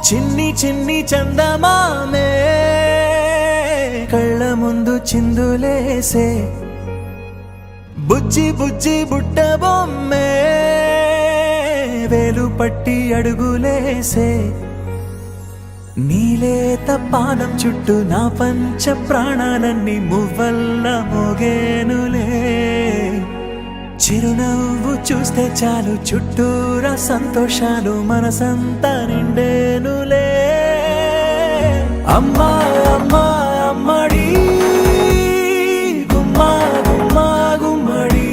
చిన్ని చిన్ని చందమామే కళ్ళ ముందు చిందులేసే బుజ్జి బుజ్జి బుట్ట బొమ్మే వేలు పట్టి అడుగులేసే నీలేత పానం చుట్టూ నా పంచ ప్రాణాలన్నీ మువ్వల్ల మోగేనులే చిరునవ్వు చూస్తే చాలు చుట్టూరా సంతోషాలు మనసంతా నిండేనులే అమ్మా అమ్మా అమ్మడి గుమ్మా గుమ్మా గుమ్మడి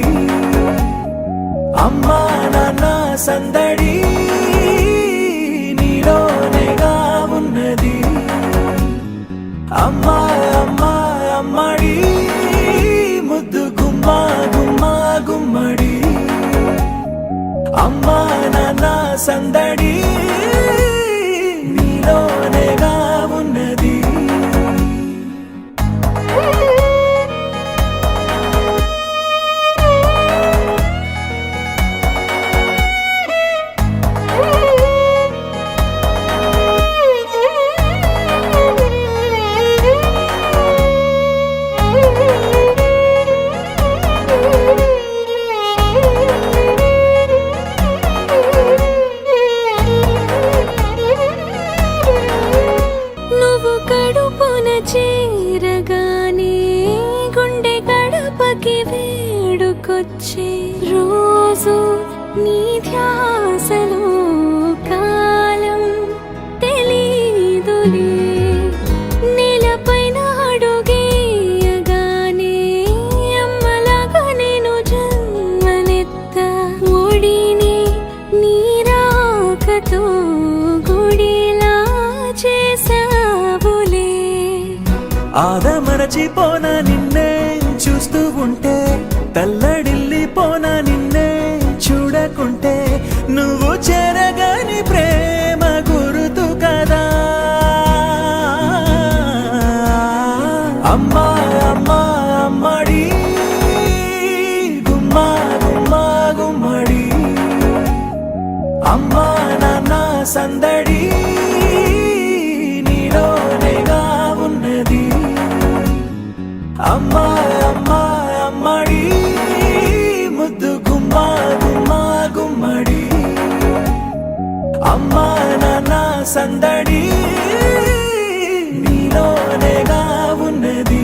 అమ్మా నాన్న సందడి నీలోనేగా ఉన్నది అమ్మా అమ్మా అమ్మడి ముద్దు గుమ్మా గుమ్మా గుమ్మడి అమ్మా నాన్న సందడి నీలోనేగా ఉన్నది చేరగానే గుండె గడపకి వేడుకొచ్చే రోజు నీ ధ్యాసలో కాలం తెలీదులే నేలపైన అడుగేయగానే అమ్మలాగా నేను జన్మనెత్త ఒడిని నీ రాకతో గుడిలా చేసావులే ఆదమరచిపోన నిన్నే చూస్తూ ఉంటే తల్లడిల్లిపోన నిన్నే చూడకుంటే నువ్వు చెరగని ప్రేమ గురుతు కదా అమ్మా అమ్మా అమ్మడి గుమ్మా గుమ్మా గుమ్మడి అమ్మా నాన్న సందడి నీలోనేగా ఉన్నది అమ్మా అమ్మా అమ్మడి ముద్దు గుమ్మా గుమ్మా గుమ్మడి అమ్మా నాన్న సందడి నీలోనేగా ఉన్నది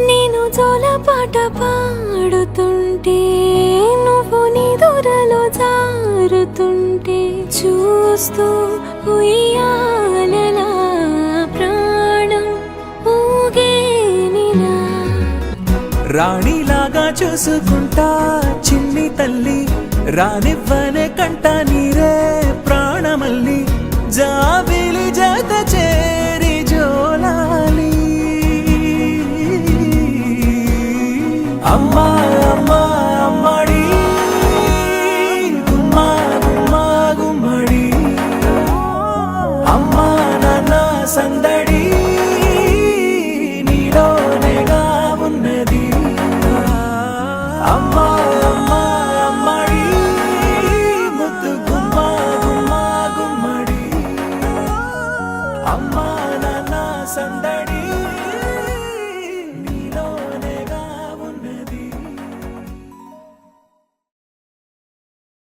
నేను జోలపాట పాడుతుంటే నువ్వు నీ దూరలో జారుతుంటే చూస్తూ ఉయ్యాలలా ప్రాణం ఊగేనిలా రాణిలాగా చూసుకుంటా చిన్ని తల్లి రానివ్వనే కంట నీరే ప్రాణమల్లి జాబిలి జత చేరి జోలాలి అమ్మా అమ్మా అమ్మడి గుమ్మా గుమ్మా గుమ్మడి అమ్మా నాన్న సందడి